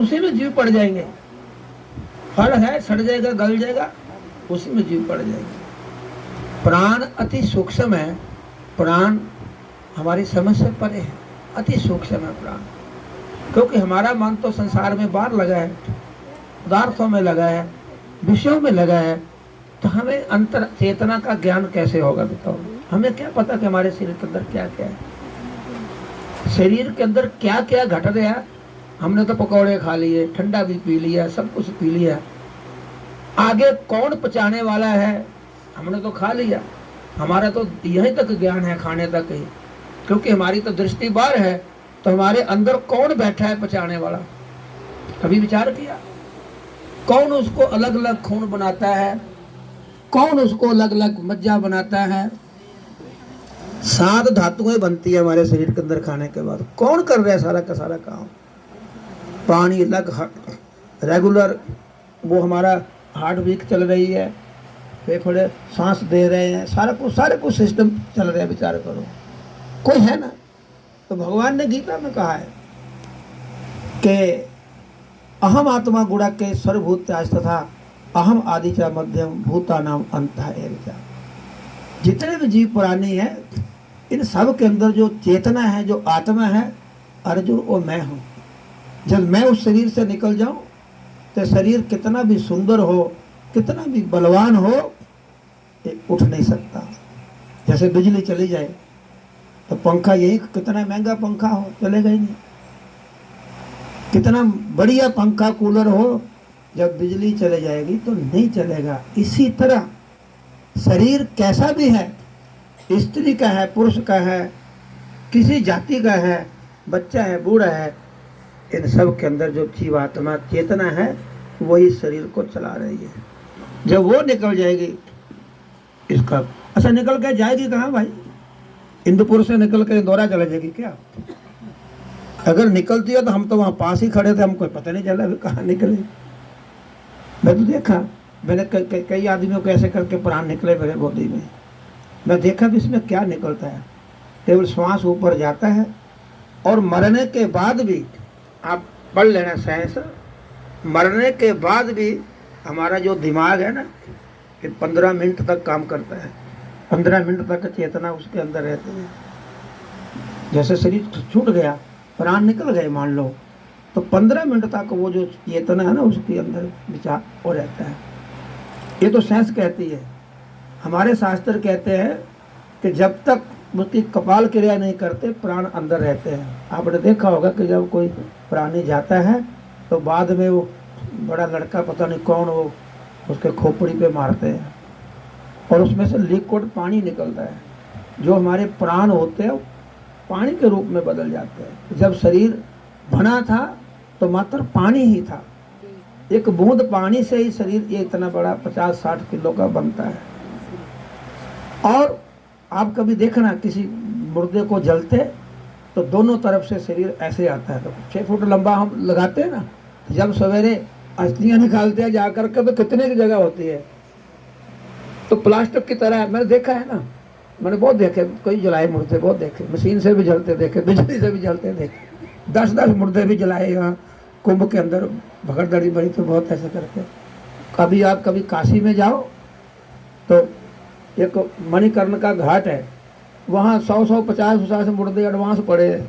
उसी में जीव पड़ जाएंगे। फल है, सड़ जाएगा, गल जाएगा, उसी में जीव पड़ जाएंगे। प्राण अति सूक्ष्म है। प्राण हमारी समझ से परे है, अति सूक्ष्म है प्राण। क्योंकि हमारा मन तो संसार में बाहर लगा है, पदार्थों में लगा है, विषयों में लगा है। तो हमें अंतर चेतना का ज्ञान कैसे होगा बताओ? हमें क्या पता कि हमारे शरीर के अंदर क्या क्या है, शरीर के अंदर क्या क्या घट रहा है। हमने तो पकौड़े खा लिए, ठंडा भी पी लिया, सब कुछ पी लिया। आगे कौन पचाने वाला है हमने तो खा लिया। हमारा तो यहीं तक ज्ञान है, खाने तक ही। क्योंकि हमारी तो दृष्टि बाहर है, तो हमारे अंदर कौन बैठा है पचाने वाला? कभी विचार किया? कौन उसको अलग अलग खून बनाता है, कौन उसको अलग अलग मज्जा बनाता है? 7 धातुएं बनती है हमारे शरीर के अंदर खाने के बाद। कौन कर रहा है सारा का सारा काम? पानी अलग, रेगुलर वो हमारा हार्ट बीट चल रही है, फेफड़े सांस दे रहे हैं, सारे कुछ सिस्टम चल रहे हैं। विचार करो, कोई है ना? तो भगवान ने गीता में कहा है कि अहम आत्मा गुणा के सर्वभूत तथा अहम आदि च मध्यम भूता नाम अंत है। जितने भी जीव प्राणी है, इन सब के अंदर जो चेतना है, जो आत्मा है, अर्जुन वो मैं हूँ। जब मैं उस शरीर से निकल जाऊं तो शरीर कितना भी सुंदर हो, कितना भी बलवान हो, ये उठ नहीं सकता। जैसे बिजली चली जाए तो पंखा, यही कितना महंगा पंखा हो, चलेगा ही नहीं। कितना बढ़िया पंखा कूलर हो, जब बिजली चले जाएगी तो नहीं चलेगा। इसी तरह शरीर कैसा भी है, स्त्री का है, पुरुष का है, किसी जाति का है, बच्चा है, बूढ़ा है, इन सब के अंदर जो जीवात्मा चेतना है वही शरीर को चला रही है। जब वो निकल जाएगी, इसका अच्छा निकल के जाएगी कहाँ भाई? इंदुपुर से निकल के इंदौरा चला जाएगी क्या? अगर निकलती है तो हम तो वहाँ पास ही खड़े थे, हमको पता नहीं चला कहाँ निकले। मैं तो देखा, मैंने कई आदमियों को ऐसे करके प्राण निकले मेरे गोदी में। मैं देखा भी इसमें क्या निकलता है। केवल श्वास ऊपर जाता है, और मरने के बाद भी आप पढ़ लेना साइंस, मरने के बाद भी हमारा जो दिमाग है ना, कि 15 मिनट तक काम करता है। 15 मिनट तक चेतना उसके अंदर रहती है। जैसे शरीर छूट गया, प्राण निकल गए मान लो, तो 15 मिनट तक वो जो चेतना है ना उसके अंदर विचार हो रहता है। ये तो साइंस कहती है। हमारे शास्त्र कहते हैं कि जब तक उसकी कपाल क्रिया नहीं करते प्राण अंदर रहते हैं। आपने देखा होगा कि जब कोई प्राणी जाता है तो बाद में वो बड़ा लड़का पता नहीं कौन वो उसके खोपड़ी पे मारते हैं, और उसमें से लिक्विड पानी निकलता है। जो हमारे प्राण होते हैं पानी के रूप में बदल जाते हैं। जब शरीर बना था तो मात्र पानी ही था। एक बूंद पानी से ही शरीर ये इतना बड़ा 50-60 किलो का बनता है। और आप कभी देखना किसी मुर्दे को जलते तो दोनों तरफ से शरीर ऐसे आता है। तो 6 फुट लंबा हम लगाते हैं ना, जब सवेरे अस्थियाँ निकालते हैं जाकर के तो कितने की जगह होती है, तो प्लास्टिक की तरह। मैंने देखा है ना, मैंने बहुत देखे, कई जलाए मुर्दे बहुत देखे, मशीन से भी जलते देखे, बिजली से भी जलते देखे। 10-10 मुर्दे भी जलाए यहाँ कुंभ के अंदर, भगड़दड़ी बड़ी तो बहुत ऐसे करके। कभी आप कभी काशी में जाओ तो एक मणिकर्ण का घाट है, वहाँ 100 50 मुर्दे एडवांस पड़े,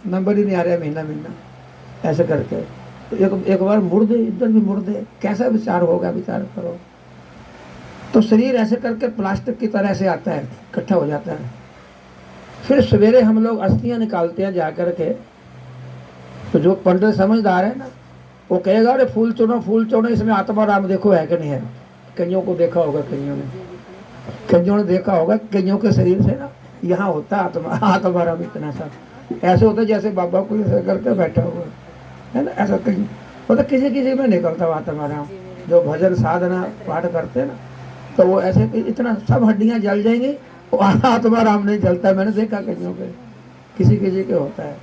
नंबर ही नहीं आ रहा महीना ऐसे करके। तो एक बार मुर्दे, इधर भी मुर्दे, कैसा विचार होगा, विचार करो। तो शरीर ऐसे करके प्लास्टिक की तरह से आता है, इकट्ठा हो जाता है। फिर सवेरे हम लोग अस्थियाँ निकालते हैं जाकर के, तो जो पंडित समझदार है ना वो कहेगा अरे फूल चुनो, इसमें आत्मा राम देखो है कि नहीं है। कईयों को देखा होगा, कईयों ने देखा होगा, कईयों के शरीर से ना यहाँ होता आत्मा राम इतना सा, ऐसे होता जैसे बाबा को ऐसे करके बैठा हुआ है ना, ऐसा कहीं होता। किसी में निकलता हुआ आत्मा राम। जो भजन साधना पाठ करते हैं ना, तो वो ऐसे इतना सब हड्डियाँ जल जाएंगी, वो आत्मा राम नहीं जलता। मैंने देखा कईयों के, किसी के होता है।